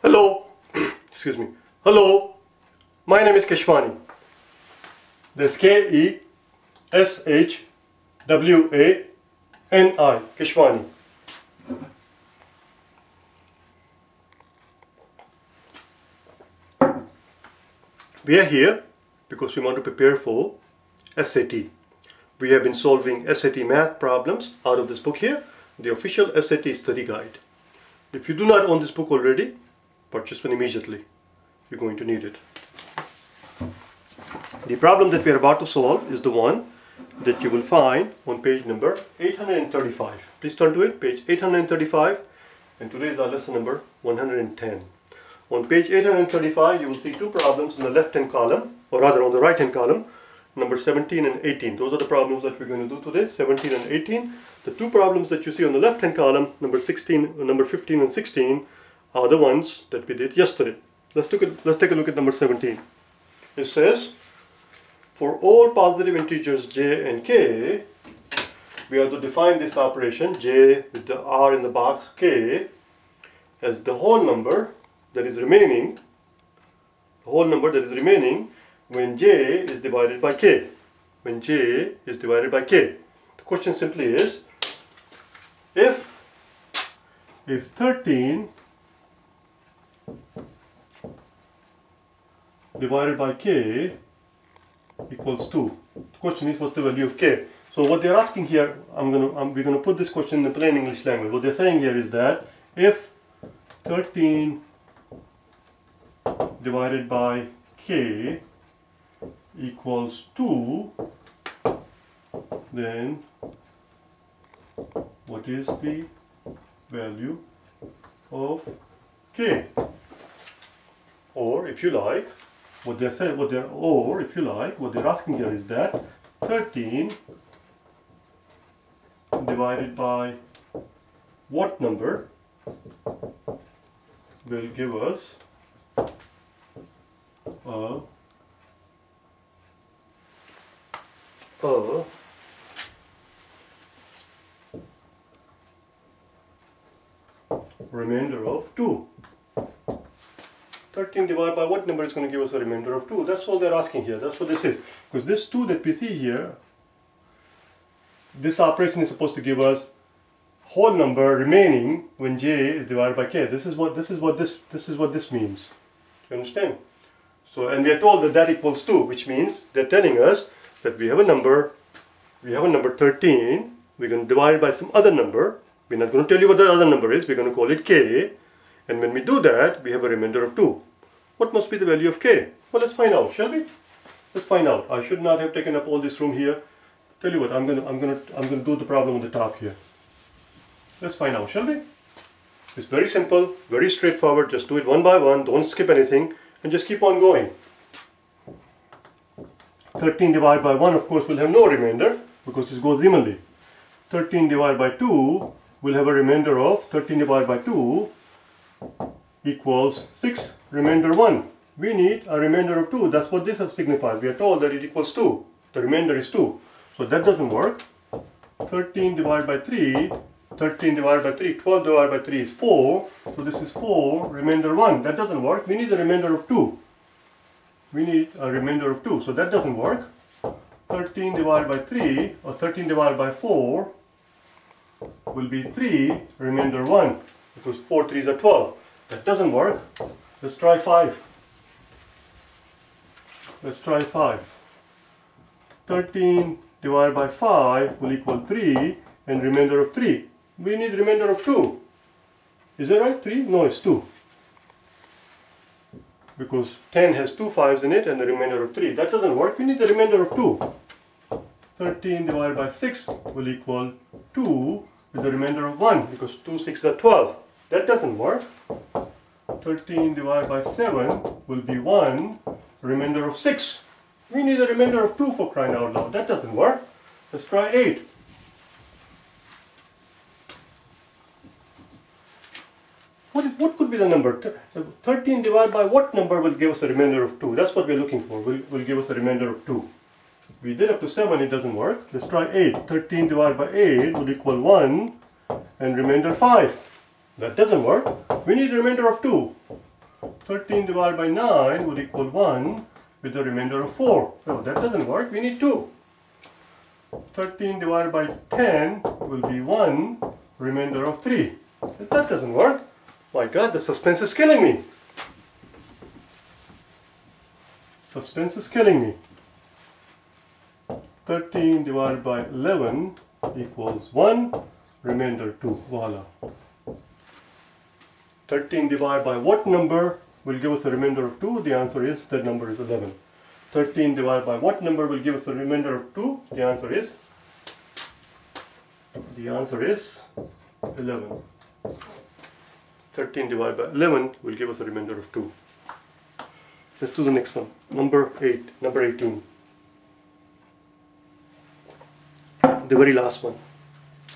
Hello, excuse me. Hello, my name is Keshwani. That's K-E-S-H-W-A-N-I, Keshwani. We are here because we want to prepare for SAT. We have been solving SAT math problems out of this book here, the official SAT study guide. If you do not own this book already, purchase one immediately. You're going to need it. The problem that we are about to solve is the one that you will find on page number 835. Please turn to it, page 835, and today is our lesson number 110. On page 835 you will see two problems in the left hand column, or rather on the right hand column, number 17 and 18. Those are the problems that we're going to do today, 17 and 18. The two problems that you see on the left hand column, number 15 and 16, are the ones that we did yesterday. Let's take a look at number 17. It says, for all positive integers j and k, we have to define this operation, j with the r in the box, k, as the whole number that is remaining, when j is divided by k. When j is divided by k. The question simply is, if 13 divided by k equals 2. The question is, what's the value of k? So what they're asking here, we're going to put this question in the plain English language. What they're saying here is that if 13 divided by k equals 2, then what is the value of k? Or if you like, what they're asking here is that 13 divided by what number will give us a remainder of 2. 13 divided by what number is going to give us a remainder of 2? That's all they're asking here. That's what this is. Because this 2 that we see here, this operation is supposed to give us whole number remaining when j is divided by k. This is what this means. You understand? So, and we are told that that equals 2, which means they're telling us that we have a number 13, we're going to divide it by some other number. We're not going to tell you what the other number is, we're going to call it k, and when we do that, we have a remainder of 2. What must be the value of k? Well, let's find out, shall we? Let's find out. I should not have taken up all this room here. Tell you what, I'm going to do the problem on the top here. Let's find out, shall we? It's very simple, very straightforward. Just do it one by one, don't skip anything, and just keep on going. 13 divided by 1, of course, will have no remainder because this goes evenly. 13 divided by 2 will have a remainder of 13 divided by 2 equals 6, remainder 1. We need a remainder of 2. That's what this signifies. We are told that it equals 2. The remainder is 2. So that doesn't work. 13 divided by 3, 12 divided by 3 is 4. So this is 4, remainder 1. That doesn't work. We need a remainder of 2. So that doesn't work. 13 divided by 3 or 13 divided by 4 will be 3, remainder 1. Because 4 3s are 12. That doesn't work. Let's try 5. 13 divided by 5 will equal 3 and remainder of 3. We need remainder of 2. Is that right? 3? No, it's 2. Because 10 has 2 5s in it and the remainder of 3. That doesn't work. We need the remainder of 2. 13 divided by 6 will equal 2 with the remainder of 1 because 2 6s are 12. That doesn't work. 13 divided by 7 will be 1, remainder of 6. We need a remainder of 2 for crying out loud. That doesn't work. Let's try 8. What could be the number? 13 divided by what number will give us a remainder of 2? That's what we're looking for. Will give us a remainder of 2. We did up to 7, it doesn't work. Let's try 8. 13 divided by 8 will equal 1 and remainder 5. That doesn't work. We need a remainder of 2. 13 divided by 9 would equal 1 with the remainder of 4. No, that doesn't work. We need 2. 13 divided by 10 will be 1, remainder of 3. That doesn't work. My God, the suspense is killing me. Suspense is killing me. 13 divided by 11 equals 1, remainder 2. Voila. 13 divided by what number will give us a remainder of 2? The answer is, that number is 11. 13 divided by what number will give us a remainder of 2? The answer is 11. 13 divided by 11 will give us a remainder of 2. Let's do the next one. Number 18. The very last one.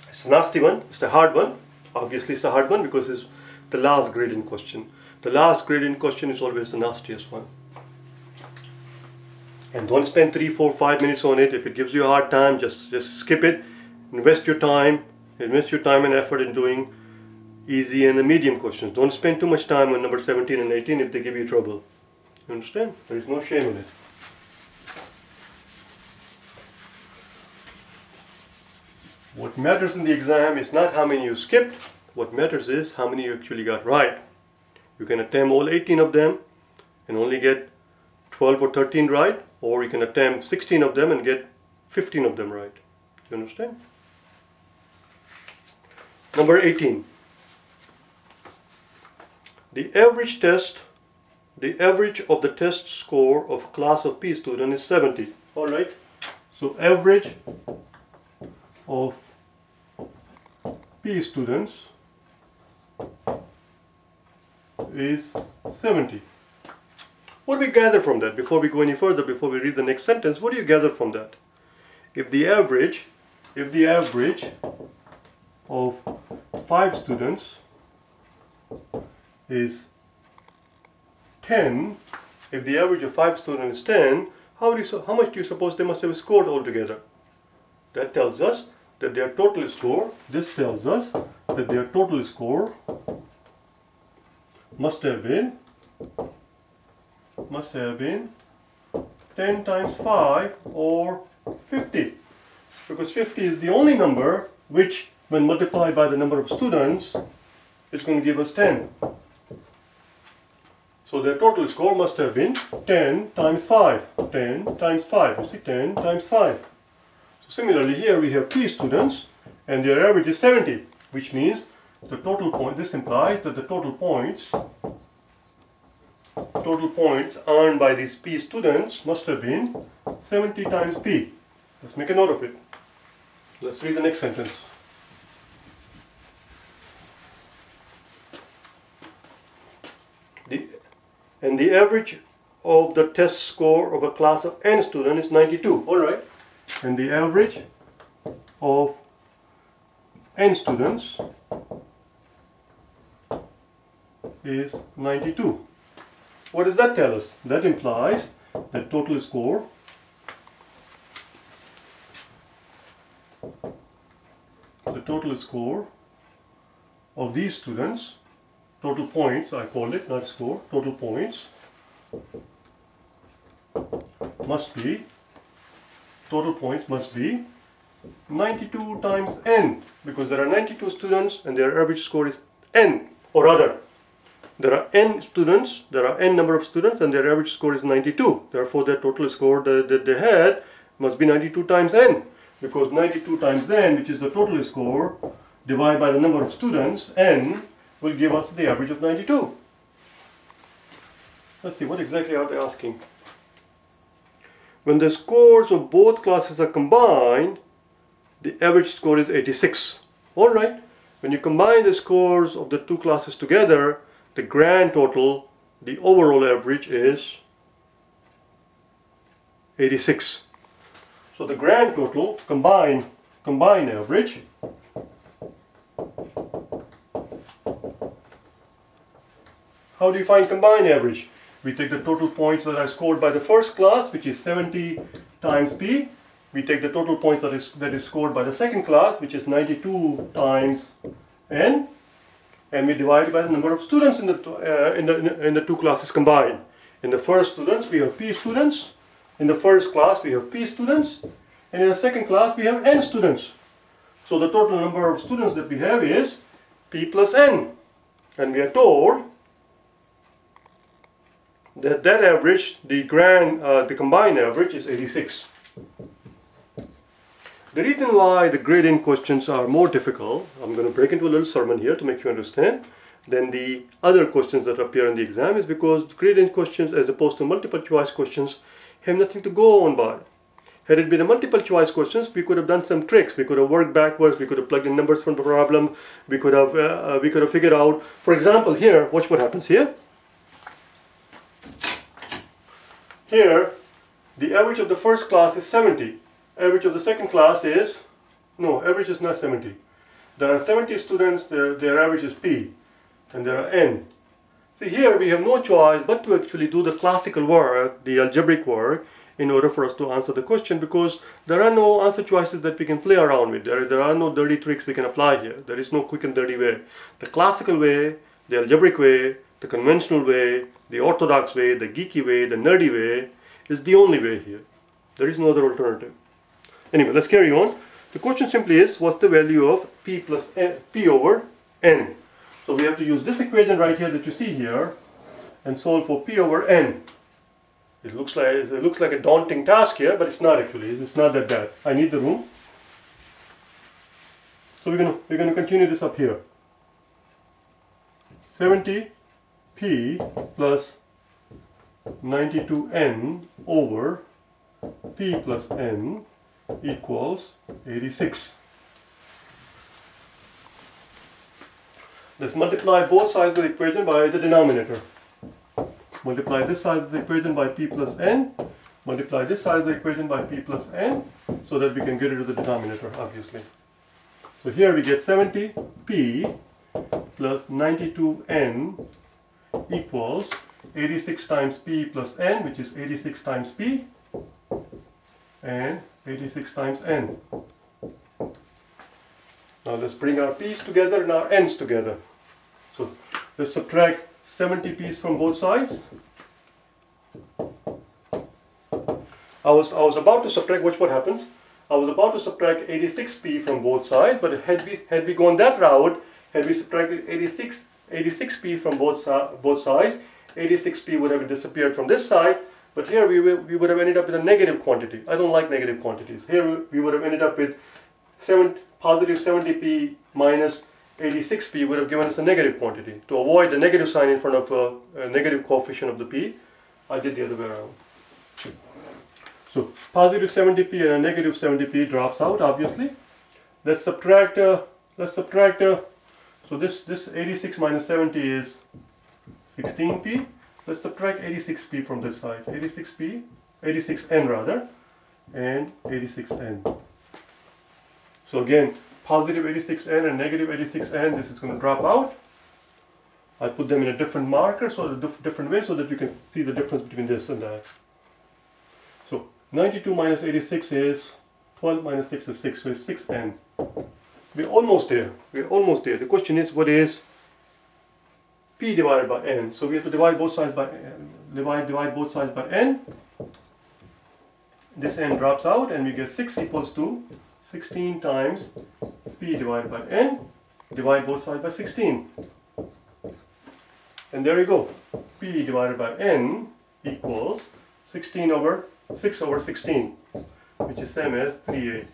It's a nasty one. It's a hard one. Obviously it's a hard one because it's the last gradient question. The last gradient question is always the nastiest one. And don't spend 3, 4, 5 minutes on it. If it gives you a hard time, just skip it. Invest your time and effort in doing easy and medium questions. Don't spend too much time on number 17 and 18 if they give you trouble. You understand? There is no shame in it. What matters in the exam is not how many you skipped. What matters is how many you actually got right. You can attempt all 18 of them and only get 12 or 13 right, or you can attempt 16 of them and get 15 of them right. You understand? Number 18. The average of the test score of a class of P student is 70. Alright? So average of P students is 70. What do we gather from that? Before we go any further, before we read the next sentence, what do you gather from that? If the average of 5 students is 10, if the average of 5 students is 10, how much do you suppose they must have scored altogether? That tells us that their total score, this tells us that their total score must have been 10 times 5 or 50, because 50 is the only number which, when multiplied by the number of students, is going to give us 10. So their total score must have been 10 times 5. 10 times 5. You see, 10 times 5. So similarly here we have P students and their average is 70, which means the total point, this implies that the total points earned by these P students must have been 70 times P. Let's make a note of it. Let's read the next sentence. The average of the test score of a class of N students is 92. Alright. And the average of N students is 92. What does that tell us? That implies that total score of these students, total points, I call it, not score, total points must be 92 times n, because there are 92 students and their average score is n, or rather, there are n students, there are n number of students and their average score is 92. Therefore, their total score that they had must be 92 times n, because 92 times n, which is the total score, divided by the number of students, n, will give us the average of 92. Let's see, what exactly are they asking? When the scores of both classes are combined, the average score is 86. Alright, when you combine the scores of the two classes together, the grand total, the overall average is 86. So the grand total, combined average, how do you find combined average? We take the total points that are scored by the first class, which is 70 times P. We take the total points that is scored by the second class, which is 92 times N. and we divide by the number of students in the two classes combined. In the first students we have P students, in the first class we have P students, and in the second class we have N students. So the total number of students that we have is P plus N, and we are told that average, the combined average is 86. The reason why the grade-in questions are more difficult, I'm going to break into a little sermon here to make you understand, than the other questions that appear in the exam is because grade-in questions, as opposed to multiple choice questions, have nothing to go on by. Had it been a multiple choice questions, we could have done some tricks. We could have worked backwards. We could have plugged in numbers from the problem. We could have figured out. For example, here, watch what happens here. Here, the average of the first class is 70. Average of the second class is, no, average is not 70. There are 70 students, their average is P, and there are N. See, here we have no choice but to actually do the classical work, the algebraic work, in order for us to answer the question, because there are no answer choices that we can play around with. There are no dirty tricks we can apply here. There is no quick and dirty way. The classical way, the algebraic way, the conventional way, the orthodox way, the geeky way, the nerdy way is the only way here. There is no other alternative. Anyway, let's carry on. The question simply is, what's the value of P plus N, P over N? So we have to use this equation right here that you see here and solve for P over N. It looks like a daunting task here, but it's not actually. It's not that bad. I need the room. So we're gonna continue this up here. 70P plus 92N over P plus N equals 86. Let's multiply both sides of the equation by the denominator. Multiply this side of the equation by P plus N. Multiply this side of the equation by P plus N, so that we can get rid of the denominator, obviously. So here we get 70P plus 92N equals 86 times P plus N, which is 86 times P, and 86 times N. Now let's bring our P's together and our N's together. So let's subtract 70 P's from both sides. I was about to subtract, watch what happens. I was about to subtract 86P from both sides, but had we gone that route, had we subtracted 86P from both sides, 86P would have disappeared from this side, but here we would have ended up with a negative quantity. I don't like negative quantities. Here we would have ended up with positive 70P minus 86P would have given us a negative quantity. To avoid the negative sign in front of a negative coefficient of the P, I did the other way around. So positive 70P and a negative 70P drops out, obviously. Let's subtract, so this 86 minus 70 is 16P. Let's subtract 86P from this side. 86N rather, and 86N. So again, positive 86N and negative 86N, this is going to drop out. I put them in a different marker, so different way, so that you can see the difference between this and that. So 92 minus 86 is 12 minus 6 is 6, so it's 6N. We're almost there. We're almost there. The question is, what is P divided by N? So we have to divide both sides by divide both sides by N. This N drops out, and we get 6 equals to 16 times P divided by N. Divide both sides by 16. And there you go. P divided by N equals 16 over 6 over 16, which is same as 3/8.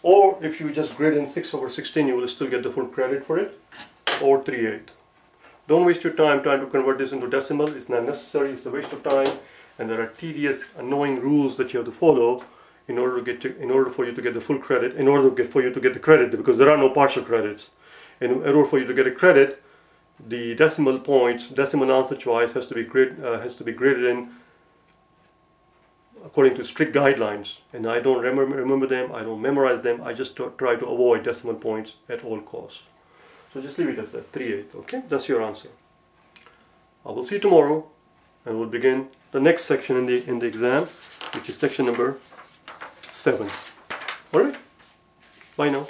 Or if you just grade in 6 over 16, you will still get the full credit for it, or 3/8. Don't waste your time trying to convert this into decimal. It's not necessary. It's a waste of time, and there are tedious, annoying rules that you have to follow in order for you to get the full credit, for you to get the credit, because there are no partial credits. In order for you to get a credit, the decimal points, decimal answer choice has to be graded in according to strict guidelines, and I don't remember them, I don't memorize them, I just try to avoid decimal points at all costs. So just leave it as that, 3/8, okay? That's your answer. I will see you tomorrow, and we'll begin the next section in the exam, which is section number 7. Alright? Bye now.